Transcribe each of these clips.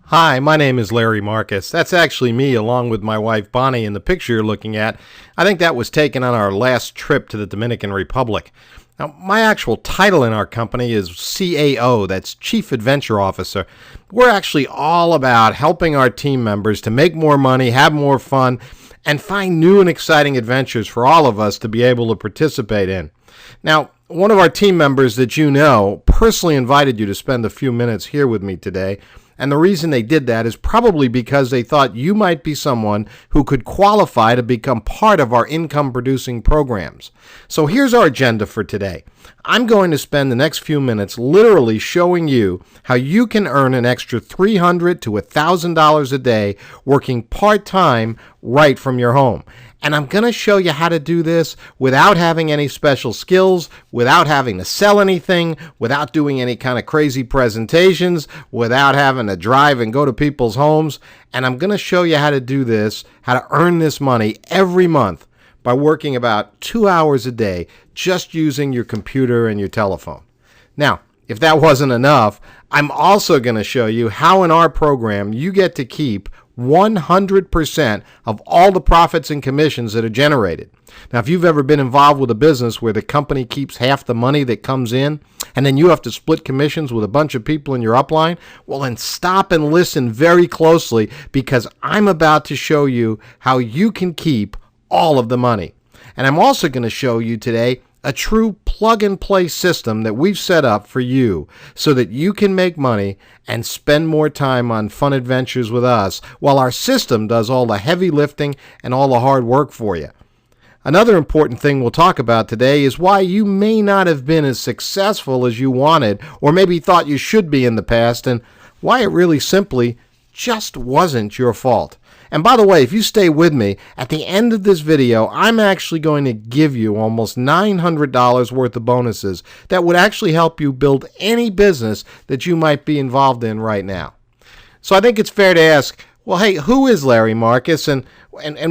Hi, my name is Larry Marcus. That's actually me along with my wife Bonnie in the picture you're looking at. I think that was taken on our last trip to the Dominican Republic. Now, my actual title in our company is CAO, that's Chief Adventure Officer. We're actually all about helping our team members to make more money, have more fun, and find new and exciting adventures for all of us to be able to participate in. Now, one of our team members that you know personally invited you to spend a few minutes here with me today. And the reason they did that is probably because they thought you might be someone who could qualify to become part of our income-producing programs. So here's our agenda for today. I'm going to spend the next few minutes literally showing you how you can earn an extra $300 to $1,000 a day working part-time right from your home. And I'm going to show you how to do this without having any special skills, without having to sell anything, without doing any kind of crazy presentations, without having to drive and go to people's homes. And I'm going to show you how to do this, how to earn this money every month by working about 2 hours a day just using your computer and your telephone. Now, if that wasn't enough, I'm also going to show you how in our program you get to keep 100% of all the profits and commissions that are generated. Now, if you've ever been involved with a business where the company keeps half the money that comes in, and then you have to split commissions with a bunch of people in your upline, well, then stop and listen very closely because I'm about to show you how you can keep all of the money. And I'm also going to show you today a true plug-and-play system that we've set up for you so that you can make money and spend more time on fun adventures with us while our system does all the heavy lifting and all the hard work for you. Another important thing we'll talk about today is why you may not have been as successful as you wanted or maybe thought you should be in the past, and why it really simply just wasn't your fault. And by the way, if you stay with me, at the end of this video, I'm actually going to give you almost $900 worth of bonuses that would actually help you build any business that you might be involved in right now. So I think it's fair to ask, well, hey, who is Larry Marcus and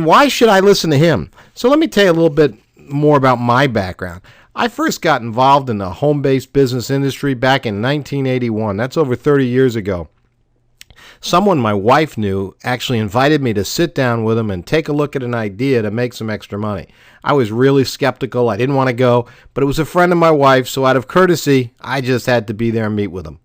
why should I listen to him? So let me tell you a little bit more about my background. I first got involved in the home-based business industry back in 1981. That's over 30 years ago. Someone my wife knew actually invited me to sit down with him and take a look at an idea to make some extra money. I was really skeptical. I didn't want to go, but it was a friend of my wife, so out of courtesy, I just had to be there and meet with him.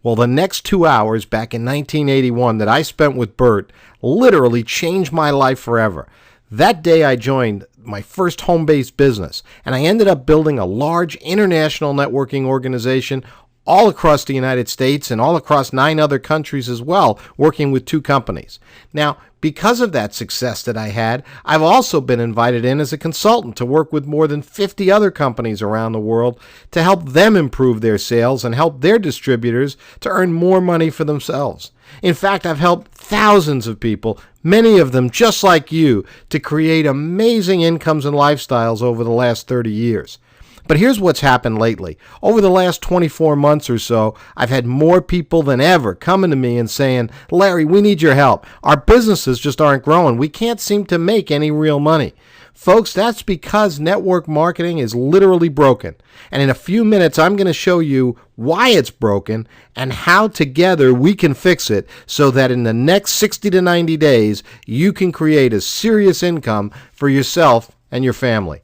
Well, the next 2 hours back in 1981 that I spent with Bert literally changed my life forever. That day I joined my first home-based business, and I ended up building a large international networking organization all across the United States and all across 9 other countries as well, working with 2 companies. Now, because of that success that I had, I've also been invited in as a consultant to work with more than 50 other companies around the world to help them improve their sales and help their distributors to earn more money for themselves. In fact, I've helped thousands of people, many of them just like you, to create amazing incomes and lifestyles over the last 30 years. But here's what's happened lately. Over the last 24 months or so, I've had more people than ever coming to me and saying, Larry, we need your help. Our businesses just aren't growing. We can't seem to make any real money. Folks, that's because network marketing is literally broken. And in a few minutes, I'm going to show you why it's broken and how together we can fix it so that in the next 60 to 90 days, you can create a serious income for yourself and your family.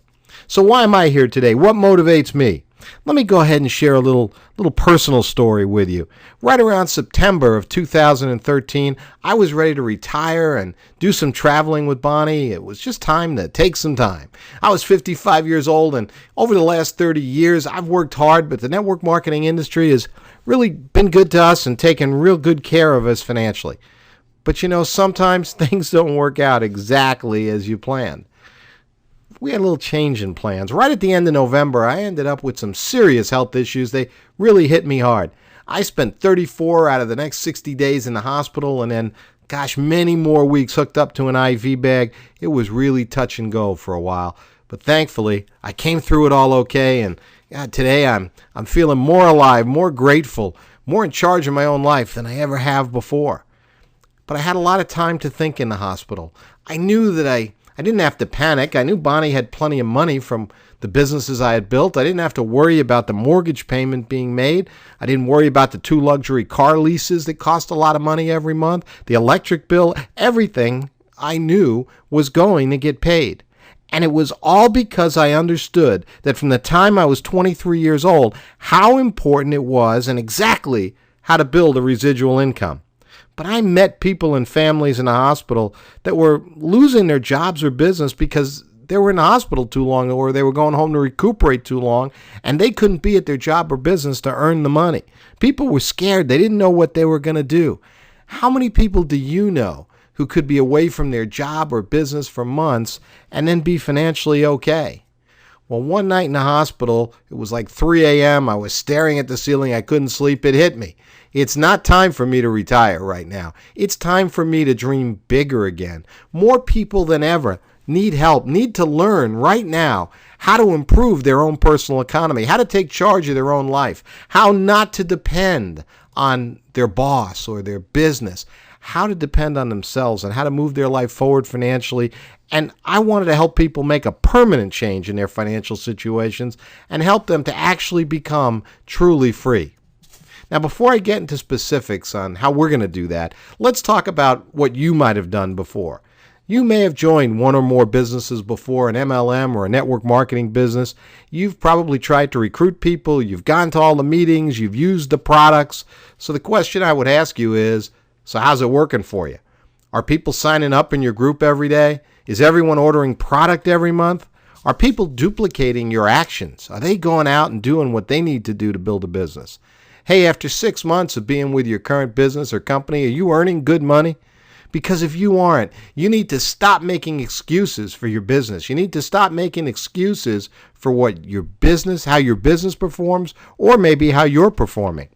So why am I here today? What motivates me? Let me go ahead and share a little personal story with you. Right around September of 2013, I was ready to retire and do some traveling with Bonnie. It was just time to take some time. I was 55 years old, and over the last 30 years, I've worked hard, but the network marketing industry has really been good to us and taken real good care of us financially. But you know, sometimes things don't work out exactly as you planned. We had a little change in plans. Right at the end of November, I ended up with some serious health issues. They really hit me hard. I spent 34 out of the next 60 days in the hospital and then, many more weeks hooked up to an IV bag. It was really touch and go for a while. But thankfully, I came through it all okay, and today I'm feeling more alive, more grateful, more in charge of my own life than I ever have before. But I had a lot of time to think in the hospital. I knew that I didn't have to panic. I knew Bonnie had plenty of money from the businesses I had built. I didn't have to worry about the mortgage payment being made. I didn't worry about the 2 luxury car leases that cost a lot of money every month, the electric bill. Everything I knew was going to get paid. And it was all because I understood that from the time I was 23 years old, how important it was and exactly how to build a residual income. But I met people and families in the hospital that were losing their jobs or business because they were in the hospital too long or they were going home to recuperate too long and they couldn't be at their job or business to earn the money. People were scared. They didn't know what they were going to do. How many people do you know who could be away from their job or business for months and then be financially okay? Well, one night in the hospital, it was like 3 a.m. I was staring at the ceiling. I couldn't sleep. It hit me. It's not time for me to retire right now. It's time for me to dream bigger again. More people than ever need help, need to learn right now how to improve their own personal economy, how to take charge of their own life, how not to depend on their boss or their business, how to depend on themselves and how to move their life forward financially. And I wanted to help people make a permanent change in their financial situations and help them to actually become truly free. Now, before I get into specifics on how we're going to do that, let's talk about what you might have done before. You may have joined one or more businesses before, an MLM or a network marketing business. You've probably tried to recruit people. You've gone to all the meetings. You've used the products. So the question I would ask you is, so how's it working for you? Are people signing up in your group every day? Is everyone ordering product every month? Are people duplicating your actions? Are they going out and doing what they need to do to build a business? Hey, after 6 months of being with your current business or company, are you earning good money? Because if you aren't, you need to stop making excuses for your business. You need to stop making excuses for what your business, how your business performs, or maybe how you're performing.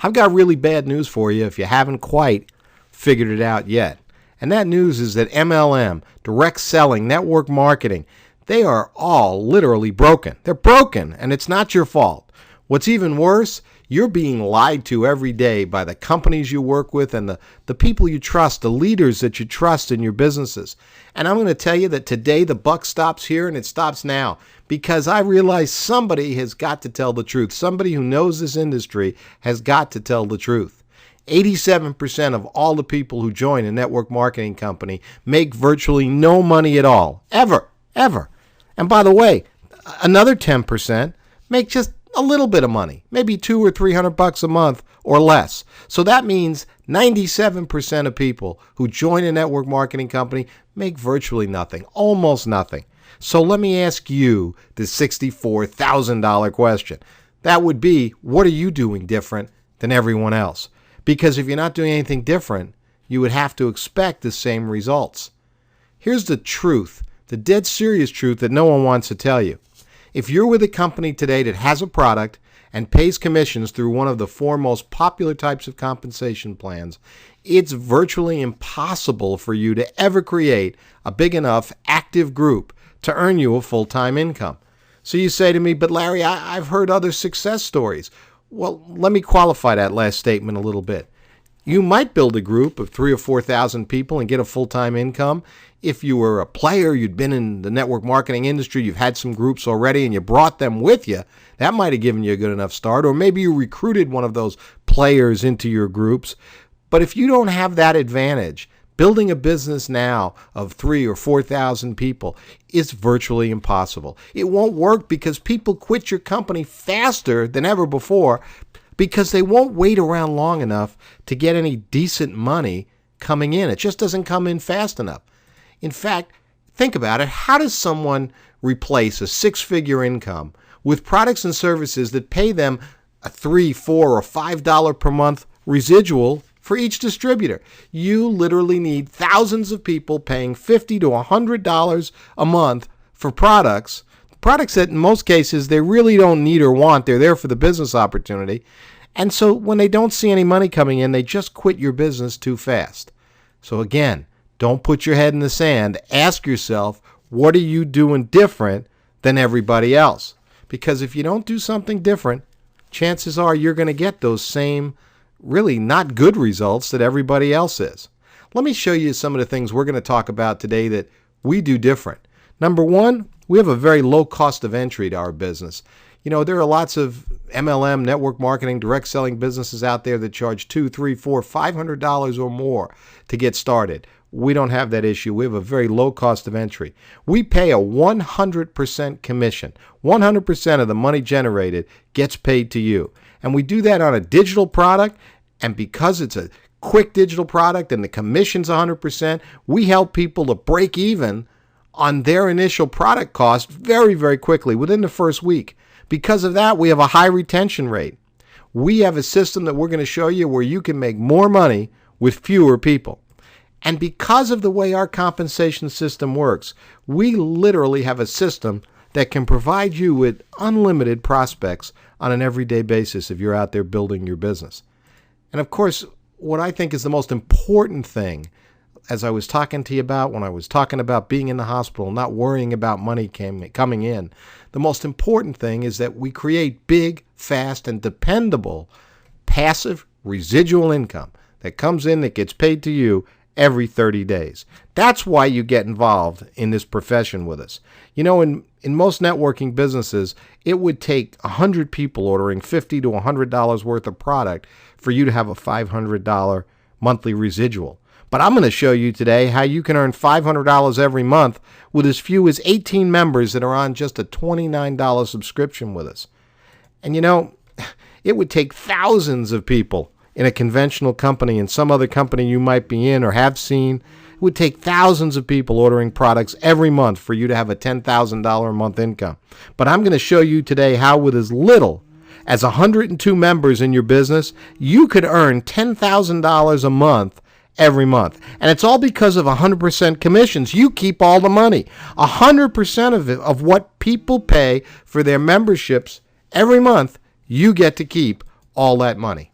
I've got really bad news for you if you haven't quite figured it out yet. And that news is that MLM, direct selling, network marketing, they are all literally broken. They're broken, and it's not your fault. What's even worse, you're being lied to every day by the companies you work with and the people you trust, the leaders that you trust in your businesses. And I'm going to tell you that today the buck stops here and it stops now because I realize somebody has got to tell the truth. Somebody who knows this industry has got to tell the truth. 87% of all the people who join a network marketing company make virtually no money at all, ever. And by the way, another 10% make just a little bit of money, maybe $200 or $300 a month or less. So that means 97% of people who join a network marketing company make virtually nothing, almost nothing. So let me ask you the $64,000 question. That would be, what are you doing different than everyone else? Because if you're not doing anything different, you would have to expect the same results. Here's the truth, the dead serious truth that no one wants to tell you. If you're with a company today that has a product and pays commissions through one of the 4 most popular types of compensation plans, it's virtually impossible for you to ever create a big enough active group to earn you a full-time income. So you say to me, but Larry, I've heard other success stories. Well, let me qualify that last statement a little bit. You might build a group of 3,000 or 4,000 people and get a full-time income. If you were a player, you'd been in the network marketing industry, you've had some groups already, and you brought them with you, that might have given you a good enough start. Or maybe you recruited one of those players into your groups. But if you don't have that advantage, building a business now of 3,000 or 4,000 people is virtually impossible. It won't work because people quit your company faster than ever before because they won't wait around long enough to get any decent money coming in. It just doesn't come in fast enough. In fact, think about it. How does someone replace a 6-figure income with products and services that pay them a $3, $4, or $5 per month residual for each distributor? You literally need thousands of people paying $50 to $100 a month for products that in most cases they really don't need or want. They're there for the business opportunity. And so when they don't see any money coming in, they just quit your business too fast. So again, don't put your head in the sand. Ask yourself, what are you doing different than everybody else? Because if you don't do something different, chances are you're going to get those same really not good results that everybody else is. Let me show you some of the things we're going to talk about today that we do different. Number one, We have a very low cost of entry to our business. You know, there are lots of MLM, network marketing, direct selling businesses out there that charge $200, $300, $400, $500 or more to get started. We don't have that issue. We have a very low cost of entry. We pay a 100% commission. 100% of the money generated gets paid to you. And we do that on a digital product. And because it's a quick digital product and the commission's 100%, we help people to break even on their initial product cost very, very quickly within the first week. Because of that, we have a high retention rate. We have a system that we're going to show you where you can make more money with fewer people. And because of the way our compensation system works, we literally have a system that can provide you with unlimited prospects on an everyday basis if you're out there building your business. And of course, what I think is the most important thing, as I was talking to you about when I was talking about being in the hospital, not worrying about money coming in, the most important thing is that we create big, fast, and dependable passive residual income that comes in that gets paid to you every 30 days. That's why you get involved in this profession with us. You know, in most networking businesses, it would take 100 people ordering $50 to $100 worth of product for you to have a $500 monthly residual. But I'm going to show you today how you can earn $500 every month with as few as 18 members that are on just a $29 subscription with us. And you know, it would take thousands of people in a conventional company and some other company you might be in or have seen. It would take thousands of people ordering products every month for you to have a $10,000 a month income. But I'm going to show you today how with as little as 102 members in your business, you could earn $10,000 a month every month. And it's all because of 100% commissions. You keep all the money. 100% of it, of what people pay for their memberships every month, you get to keep all that money.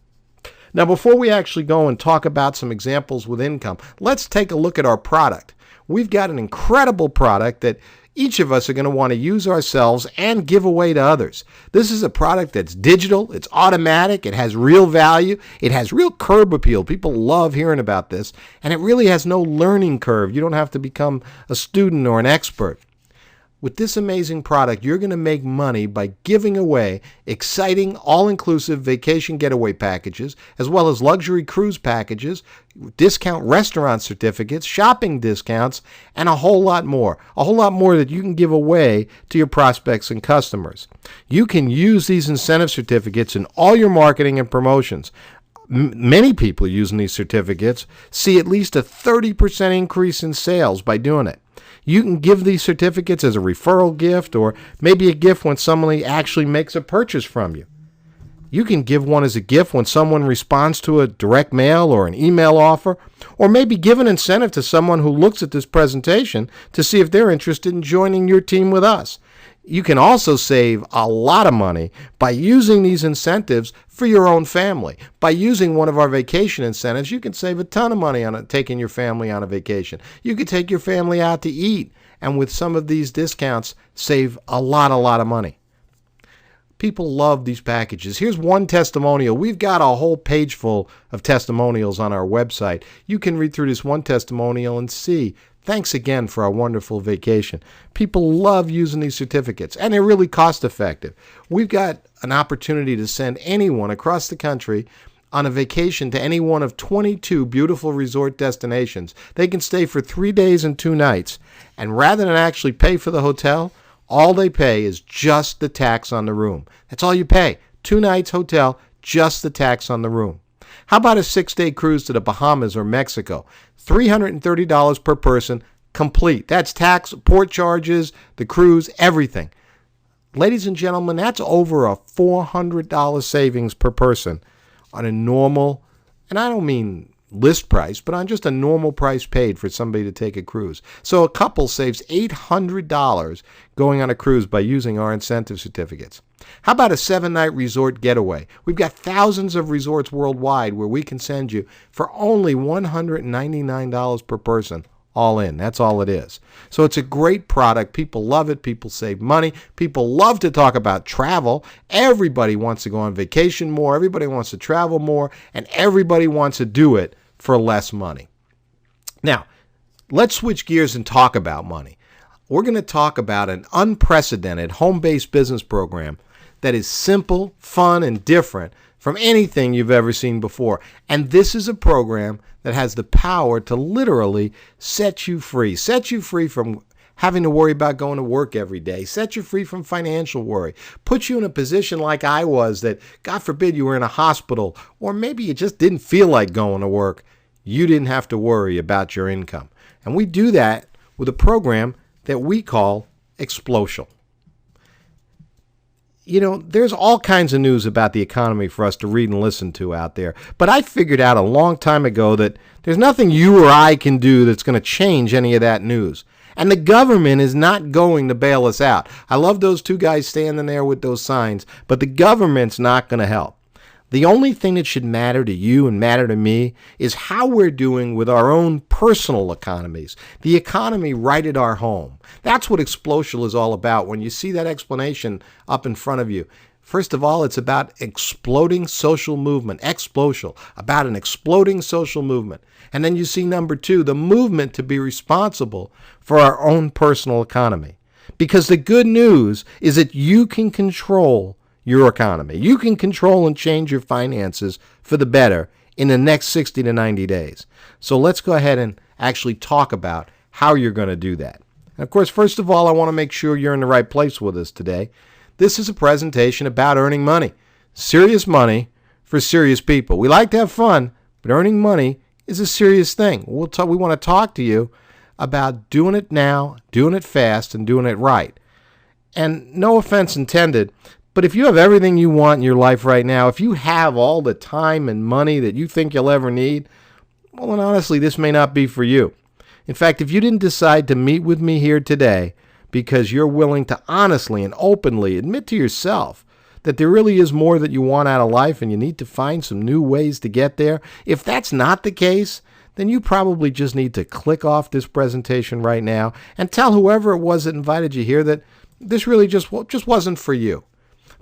Now, before we actually go and talk about some examples with income, let's take a look at our product. We've got an incredible product that each of us are going to want to use ourselves and give away to others. This is a product that's digital, it's automatic, it has real value, it has real curb appeal. People love hearing about this, and it really has no learning curve. You don't have to become a student or an expert. With this amazing product, you're going to make money by giving away exciting, all-inclusive vacation getaway packages, as well as luxury cruise packages, discount restaurant certificates, shopping discounts, and a whole lot more. A whole lot more that you can give away to your prospects and customers. You can use these incentive certificates in all your marketing and promotions. Many people using these certificates see at least a 30% increase in sales by doing it. You can give these certificates as a referral gift or maybe a gift when somebody actually makes a purchase from you. You can give one as a gift when someone responds to a direct mail or an email offer, or maybe give an incentive to someone who looks at this presentation to see if they're interested in joining your team with us. You can also save a lot of money by using these incentives for your own family. By using one of our vacation incentives, you can save a ton of money on taking your family on a vacation. You could take your family out to eat, and with some of these discounts, save a lot of money. People love these packages. Here's one testimonial. We've got a whole page full of testimonials on our website. You can read through this one testimonial and see. Thanks again for our wonderful vacation. People love using these certificates, and they're really cost effective. We've got an opportunity to send anyone across the country on a vacation to any one of 22 beautiful resort destinations. They can stay for 3 days and 2 nights, and rather than actually pay for the hotel, all they pay is just the tax on the room. That's all you pay. 2 nights hotel, just the tax on the room. How about a 6-day cruise to the Bahamas or Mexico? $330 per person, complete. That's tax, port charges, the cruise, everything. Ladies and gentlemen, that's over a $400 savings per person on a normal, and I don't mean list price, but on just a normal price paid for somebody to take a cruise. So a couple saves $800 going on a cruise by using our incentive certificates. How about a 7-night resort getaway? We've got thousands of resorts worldwide where we can send you for only $199 per person, all in. That's all it is. So it's a great product. People love it. People save money. People love to talk about travel. Everybody wants to go on vacation more. Everybody wants to travel more. And everybody wants to do it for less money. Now, let's switch gears and talk about money. we're going to talk about an unprecedented home-based business program that is simple, fun, and different from anything you've ever seen before. And this is a program that has the power to literally set you free from having to worry about going to work every day, set you free from financial worry, put you in a position like I was that, God forbid, you were in a hospital, or maybe you just didn't feel like going to work. You didn't have to worry about your income. And we do that with a program that we call Xplocial. You know, there's all kinds of news about the economy for us to read and listen to out there. But I figured out a long time ago that there's nothing you or I can do that's going to change any of that news. And the government is not going to bail us out. I love those two guys standing there with those signs, but the government's not going to help. The only thing that should matter to you and matter to me is how we're doing with our own personal economies, the economy right at our home. That's what Xplocial is all about. When you see that explanation up in front of you, first of all, it's about exploding social movement, Xplocial, about an exploding social movement. And then you see number two, the movement to be responsible for our own personal economy. Because the good news is that you can control your economy. You can control and change your finances for the better in the next 60 to 90 days. So let's go ahead and actually talk about how you're going to do that. And of course, first of all, I want to make sure you're in the right place with us today. This is a presentation about earning money. Serious money for serious people. We like to have fun, but earning money is a serious thing. We want to talk to you about doing it now, doing it fast, and doing it right. And no offense intended, but if you have everything you want in your life right now, if you have all the time and money that you think you'll ever need, well, then honestly, this may not be for you. In fact, if you didn't decide to meet with me here today because you're willing to honestly and openly admit to yourself that there really is more that you want out of life and you need to find some new ways to get there, if that's not the case, then you probably just need to click off this presentation right now and tell whoever it was that invited you here that this really just wasn't for you.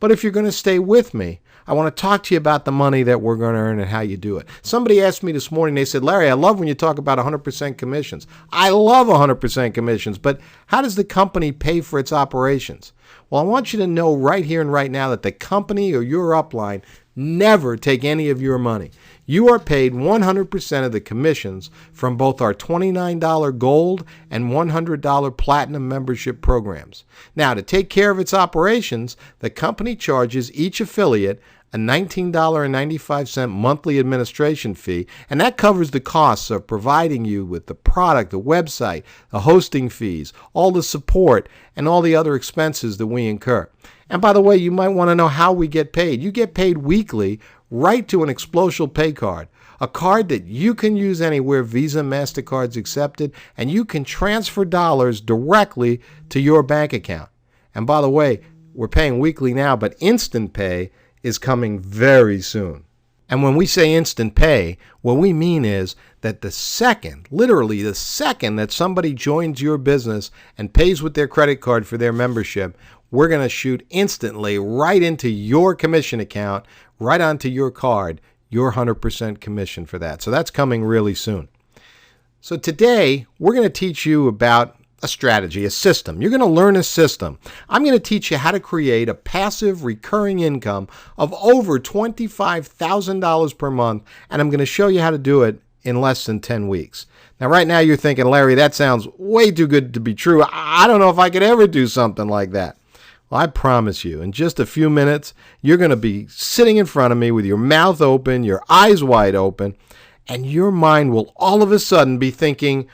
But if you're going to stay with me, I want to talk to you about the money that we're going to earn and how you do it. Somebody asked me this morning, they said, Larry, I love when you talk about 100% commissions. I love 100% commissions, but how does the company pay for its operations? Well, I want you to know right here and right now that the company or your upline never take any of your money. You are paid 100% of the commissions from both our $29 gold and $100 platinum membership programs. Now, to take care of its operations, the company charges each affiliate a $19.95 monthly administration fee, and that covers the costs of providing you with the product, the website, the hosting fees, all the support, and all the other expenses that we incur. And by the way, you might want to know how we get paid. You get paid weekly right to an Xplocial pay card, a card that you can use anywhere Visa, MasterCard's accepted, and you can transfer dollars directly to your bank account. And by the way, we're paying weekly now, but instant pay is coming very soon. And when we say instant pay, what we mean is that the second, literally the second that somebody joins your business and pays with their credit card for their membership, we're going to shoot instantly right into your commission account, right onto your card, your 100% commission for that. So that's coming really soon. So today, we're going to teach you about a strategy, a system. You're going to learn a system. I'm going to teach you how to create a passive recurring income of over $25,000 per month, and I'm going to show you how to do it in less than 10 weeks. Now, right now you're thinking, Larry, that sounds way too good to be true. I don't know if I could ever do something like that. Well, I promise you, in just a few minutes, you're going to be sitting in front of me with your mouth open, your eyes wide open, and your mind will all of a sudden be thinking,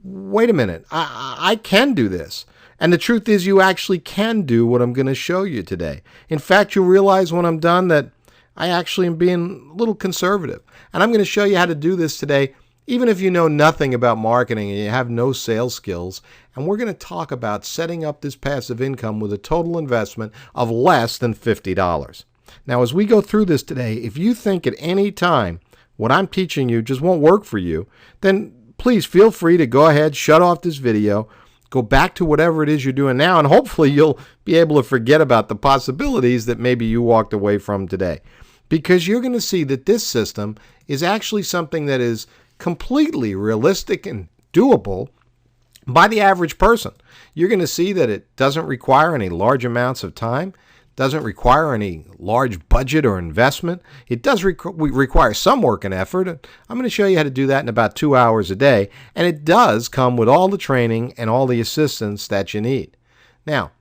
wait a minute, I can do this. And the truth is you actually can do what I'm going to show you today. In fact, you'll realize when I'm done that I actually am being a little conservative. And I'm going to show you how to do this today, even if you know nothing about marketing and you have no sales skills. And we're going to talk about setting up this passive income with a total investment of less than $50. Now, as we go through this today, if you think at any time what I'm teaching you just won't work for you, then please feel free to go ahead, shut off this video, go back to whatever it is you're doing now, and hopefully you'll be able to forget about the possibilities that maybe you walked away from today. Because you're going to see that this system is actually something that is completely realistic and doable, by the average person. You're going to see that it doesn't require any large amounts of time, doesn't require any large budget or investment. It does require some work and effort. I'm going to show you how to do that in about 2 hours a day, and it does come with all the training and all the assistance that you need. Now,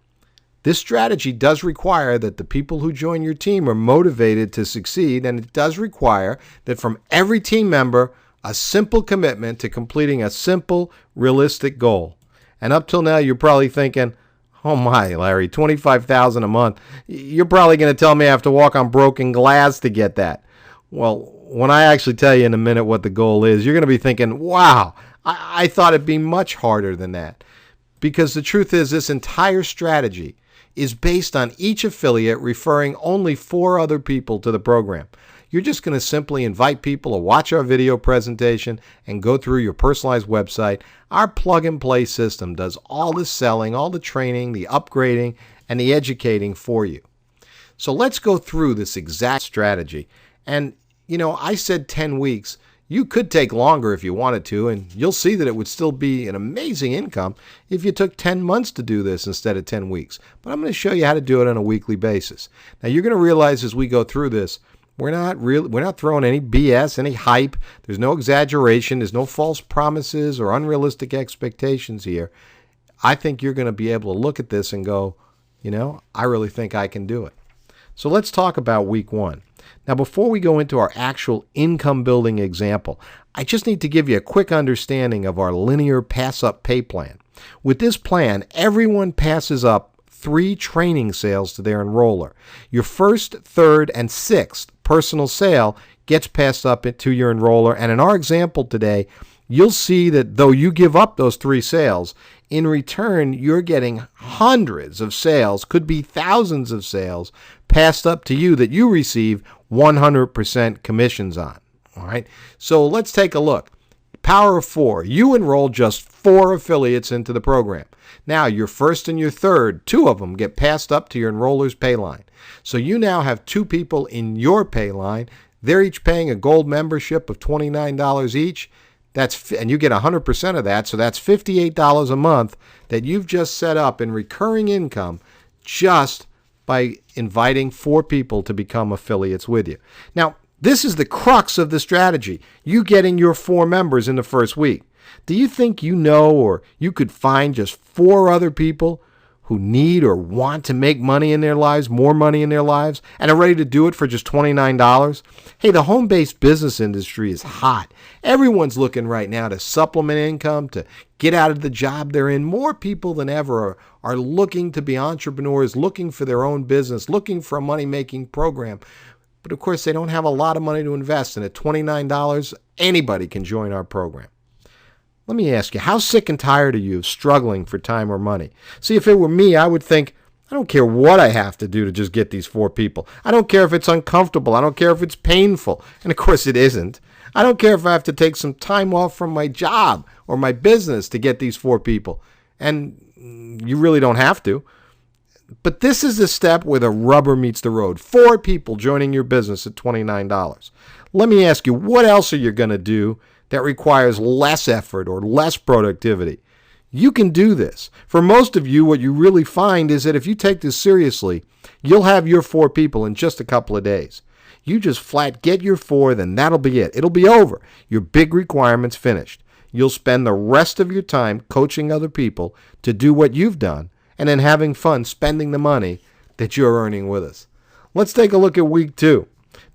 this strategy does require that the people who join your team are motivated to succeed, and it does require that from every team member, a simple commitment to completing a simple, realistic goal. And up till now, you're probably thinking, oh my, Larry, $25,000 a month. You're probably going to tell me I have to walk on broken glass to get that. Well, when I actually tell you in a minute what the goal is, you're going to be thinking, wow, I thought it'd be much harder than that. Because the truth is, this entire strategy is based on each affiliate referring only 4 other people to the program. You're just going to simply invite people to watch our video presentation and go through your personalized website. Our plug-and-play system does all the selling, all the training, the upgrading, and the educating for you. So let's go through this exact strategy. And, I said 10 weeks. You could take longer if you wanted to, and you'll see that it would still be an amazing income if you took 10 months to do this instead of 10 weeks. But I'm going to show you how to do it on a weekly basis. Now, you're going to realize as we go through this, we're not throwing any BS, any hype. There's no exaggeration. There's no false promises or unrealistic expectations here. I think you're going to be able to look at this and go, I really think I can do it. So let's talk about week 1. Now, before we go into our actual income building example, I just need to give you a quick understanding of our linear pass-up pay plan. With this plan, everyone passes up 3 training sales to their enroller. Your first, third, and sixth personal sale gets passed up to your enroller. And in our example today, you'll see that though you give up those 3 sales, in return, you're getting hundreds of sales, could be thousands of sales, passed up to you that you receive 100% commissions on. All right, so let's take a look. Power of 4. You enroll just 4 affiliates into the program. Now, your first and your third, 2 of them get passed up to your enroller's pay line. So you now have 2 people in your pay line. They're each paying a gold membership of $29 each. And you get 100% of that, so that's $58 a month that you've just set up in recurring income just by inviting 4 people to become affiliates with you. Now, this is the crux of the strategy, you getting your 4 members in the first week. Do you think or you could find just 4 other people who need or want to make money in their lives, more money in their lives, and are ready to do it for just $29? Hey, the home-based business industry is hot. Everyone's looking right now to supplement income, to get out of the job they're in. More people than ever are looking to be entrepreneurs, looking for their own business, looking for a money-making program. But of course, they don't have a lot of money to invest, and at $29, anybody can join our program. Let me ask you, how sick and tired are you of struggling for time or money? See, if it were me, I would think, I don't care what I have to do to just get these 4 people. I don't care if it's uncomfortable. I don't care if it's painful. And of course it isn't. I don't care if I have to take some time off from my job or my business to get these 4 people. And you really don't have to. But this is the step where the rubber meets the road. 4 people joining your business at $29. Let me ask you, what else are you going to do that requires less effort or less productivity? You can do this. For most of you, what you really find is that if you take this seriously, you'll have your 4 people in just a couple of days. You just flat get your 4, then that'll be it. It'll be over. Your big requirement's finished. You'll spend the rest of your time coaching other people to do what you've done and then having fun spending the money that you're earning with us. Let's take a look at week 2.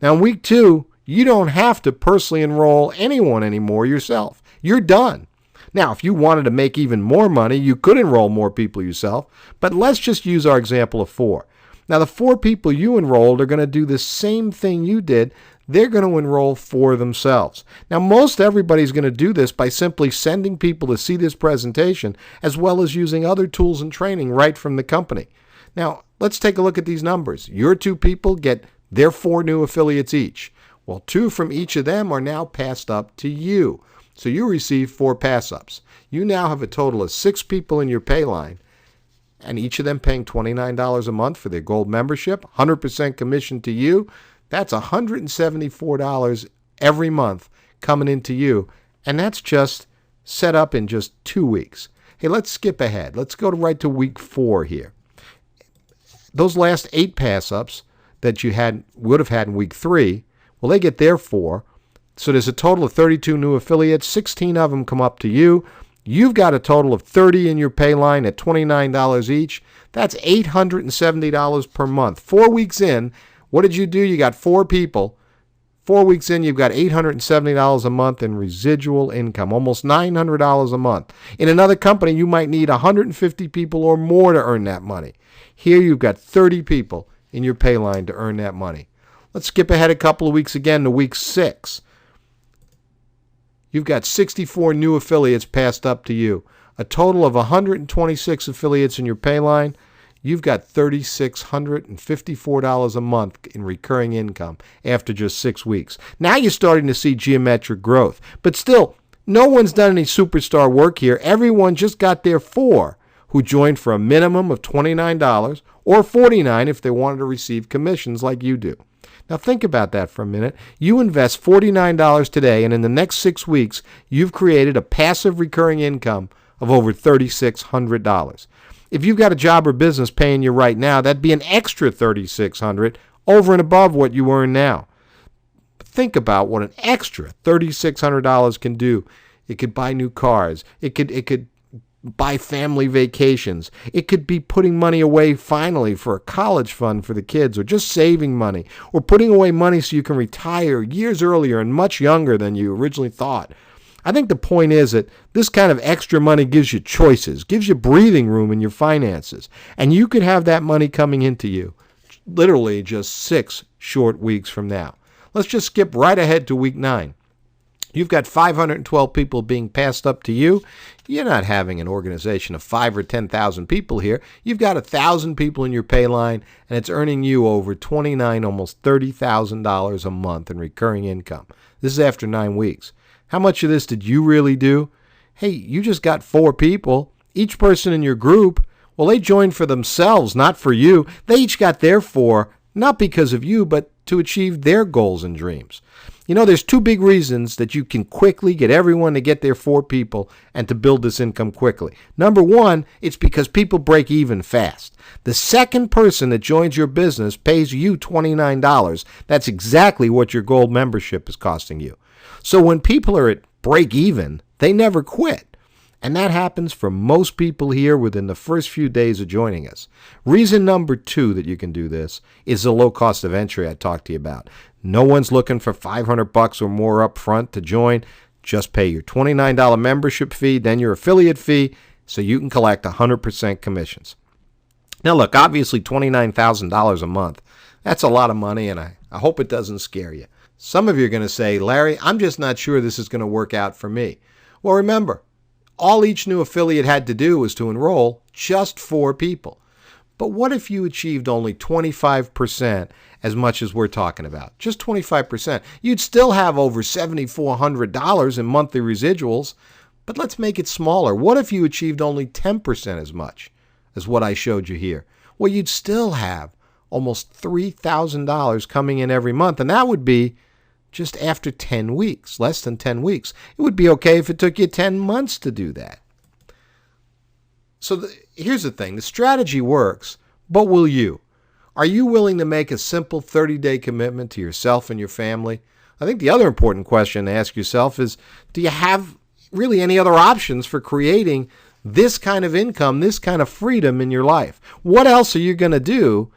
Now, in week 2, you don't have to personally enroll anyone anymore yourself. You're done. Now, if you wanted to make even more money, you could enroll more people yourself, but let's just use our example of 4. Now, the 4 people you enrolled are going to do the same thing you did. They're going to enroll for themselves. Now, most everybody's going to do this by simply sending people to see this presentation, as well as using other tools and training right from the company. Now, let's take a look at these numbers. Your 2 people get their 4 new affiliates each. Well, 2 from each of them are now passed up to you. So you receive 4 pass-ups. You now have a total of 6 people in your pay line, and each of them paying $29 a month for their gold membership, 100% commission to you. That's $174 every month coming into you, and that's just set up in just 2 weeks. Hey, let's skip ahead. Let's go right to week 4 here. Those last 8 pass-ups that you would have had in week 3, well, they get their 4. So there's a total of 32 new affiliates. 16 of them come up to you. You've got a total of 30 in your pay line at $29 each. That's $870 per month. 4 weeks in, what did you do? You got 4 people. 4 weeks in, you've got $870 a month in residual income, almost $900 a month. In another company, you might need 150 people or more to earn that money. Here, you've got 30 people in your pay line to earn that money. Let's skip ahead a couple of weeks again to week 6. You've got 64 new affiliates passed up to you. A total of 126 affiliates in your pay line. You've got $3,654 a month in recurring income after just 6 weeks. Now you're starting to see geometric growth. But still, no one's done any superstar work here. Everyone just got their 4 who joined for a minimum of $29 or $49 if they wanted to receive commissions like you do. Now think about that for a minute. You invest $49 today, and in the next 6 weeks, you've created a passive recurring income of over $3,600. If you've got a job or business paying you right now, that'd be an extra $3,600 over and above what you earn now. Think about what an extra $3,600 can do. It could buy new cars. It could buy family vacations. It could be putting money away finally for a college fund for the kids, or just saving money, or putting away money so you can retire years earlier and much younger than you originally thought. I think the point is that this kind of extra money gives you choices, gives you breathing room in your finances, and you could have that money coming into you literally just 6 short weeks from now. Let's just skip right ahead to week 9. You've got 512 people being passed up to you. You're not having an organization of 5 or 10,000 people here. You've got 1,000 people in your pay line, and it's earning you over $29,000, almost $30,000 a month in recurring income. This is after 9 weeks. How much of this did you really do? Hey, you just got 4 people. Each person in your group, well, they joined for themselves, not for you. They each got their 4, not because of you, but to achieve their goals and dreams. You know, there's 2 big reasons that you can quickly get everyone to get their 4 people and to build this income quickly. Number 1, it's because people break even fast. The second person that joins your business pays you $29. That's exactly what your gold membership is costing you. So when people are at break even, they never quit. And that happens for most people here within the first few days of joining us. Reason number 2 that you can do this is the low cost of entry I talked to you about. No one's looking for $500 or more up front to join. Just pay your $29 membership fee, then your affiliate fee, so you can collect 100% commissions. Now look, obviously $29,000 a month, that's a lot of money, and I hope it doesn't scare you. Some of you are going to say, Larry, I'm just not sure this is going to work out for me. Well, remember, all each new affiliate had to do was to enroll just 4 people. But what if you achieved only 25% as much as we're talking about? Just 25%. You'd still have over $7,400 in monthly residuals, but let's make it smaller. What if you achieved only 10% as much as what I showed you here? Well, you'd still have almost $3,000 coming in every month, and that would be just after 10 weeks, less than 10 weeks. It would be okay if it took you 10 months to do that. So here's the thing. The strategy works, but will you? Are you willing to make a simple 30-day commitment to yourself and your family? I think the other important question to ask yourself is, do you have really any other options for creating this kind of income, this kind of freedom in your life? What else are you going to do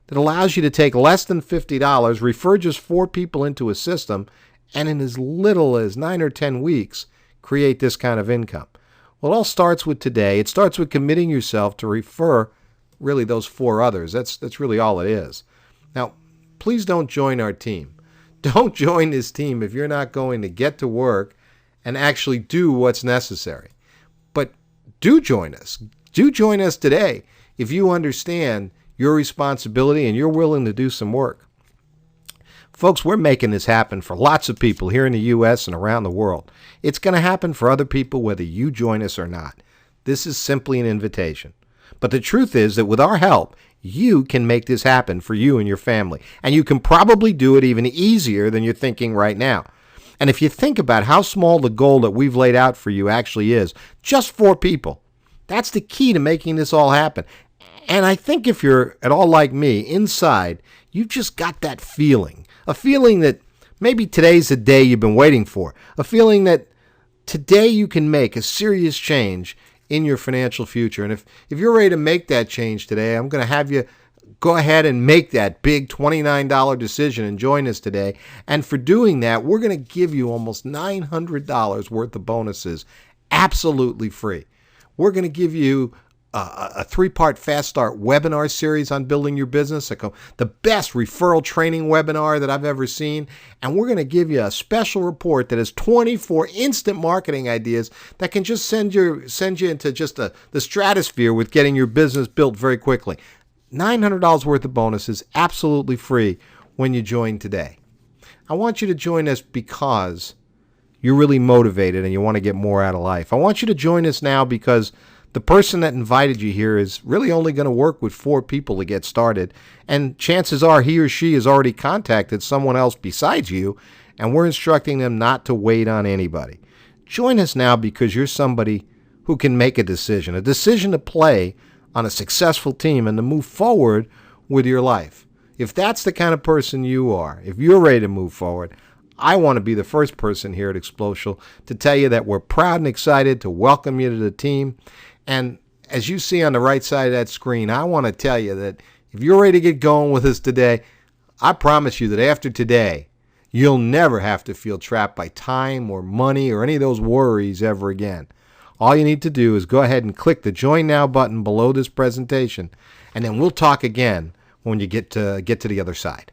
that allows you to take less than $50, refer just 4 people into a system, and in as little as 9 or 10 weeks, create this kind of income? Well, it all starts with today. It starts with committing yourself to refer really those 4 others. That's really all it is. Now, please don't join our team. Don't join this team if you're not going to get to work and actually do what's necessary. But do join us. Do join us today if you understand your responsibility and you're willing to do some work. Folks, we're making this happen for lots of people here in the U.S. and around the world. It's going to happen for other people whether you join us or not. This is simply an invitation. But the truth is that with our help, you can make this happen for you and your family. And you can probably do it even easier than you're thinking right now. And if you think about how small the goal that we've laid out for you actually is, just 4 people. That's the key to making this all happen. And I think if you're at all like me, inside, you've just got that feeling. A feeling that maybe today's the day you've been waiting for. A feeling that today you can make a serious change in your financial future. And if you're ready to make that change today, I'm going to have you go ahead and make that big $29 decision and join us today. And for doing that, we're going to give you almost $900 worth of bonuses absolutely free. We're going to give you a 3-part Fast Start webinar series on building your business, the best referral training webinar that I've ever seen. And we're going to give you a special report that has 24 instant marketing ideas that can just send you into just the stratosphere with getting your business built very quickly. $900 worth of bonuses absolutely free when you join today. I want you to join us because you're really motivated and you want to get more out of life. I want you to join us now because the person that invited you here is really only going to work with 4 people to get started. And chances are he or she has already contacted someone else besides you, and we're instructing them not to wait on anybody. Join us now because you're somebody who can make a decision to play on a successful team and to move forward with your life. If that's the kind of person you are, if you're ready to move forward, I want to be the first person here at Xplocial to tell you that we're proud and excited to welcome you to the team. And as you see on the right side of that screen, I want to tell you that if you're ready to get going with us today, I promise you that after today, you'll never have to feel trapped by time or money or any of those worries ever again. All you need to do is go ahead and click the Join Now button below this presentation, and then we'll talk again when you get to the other side.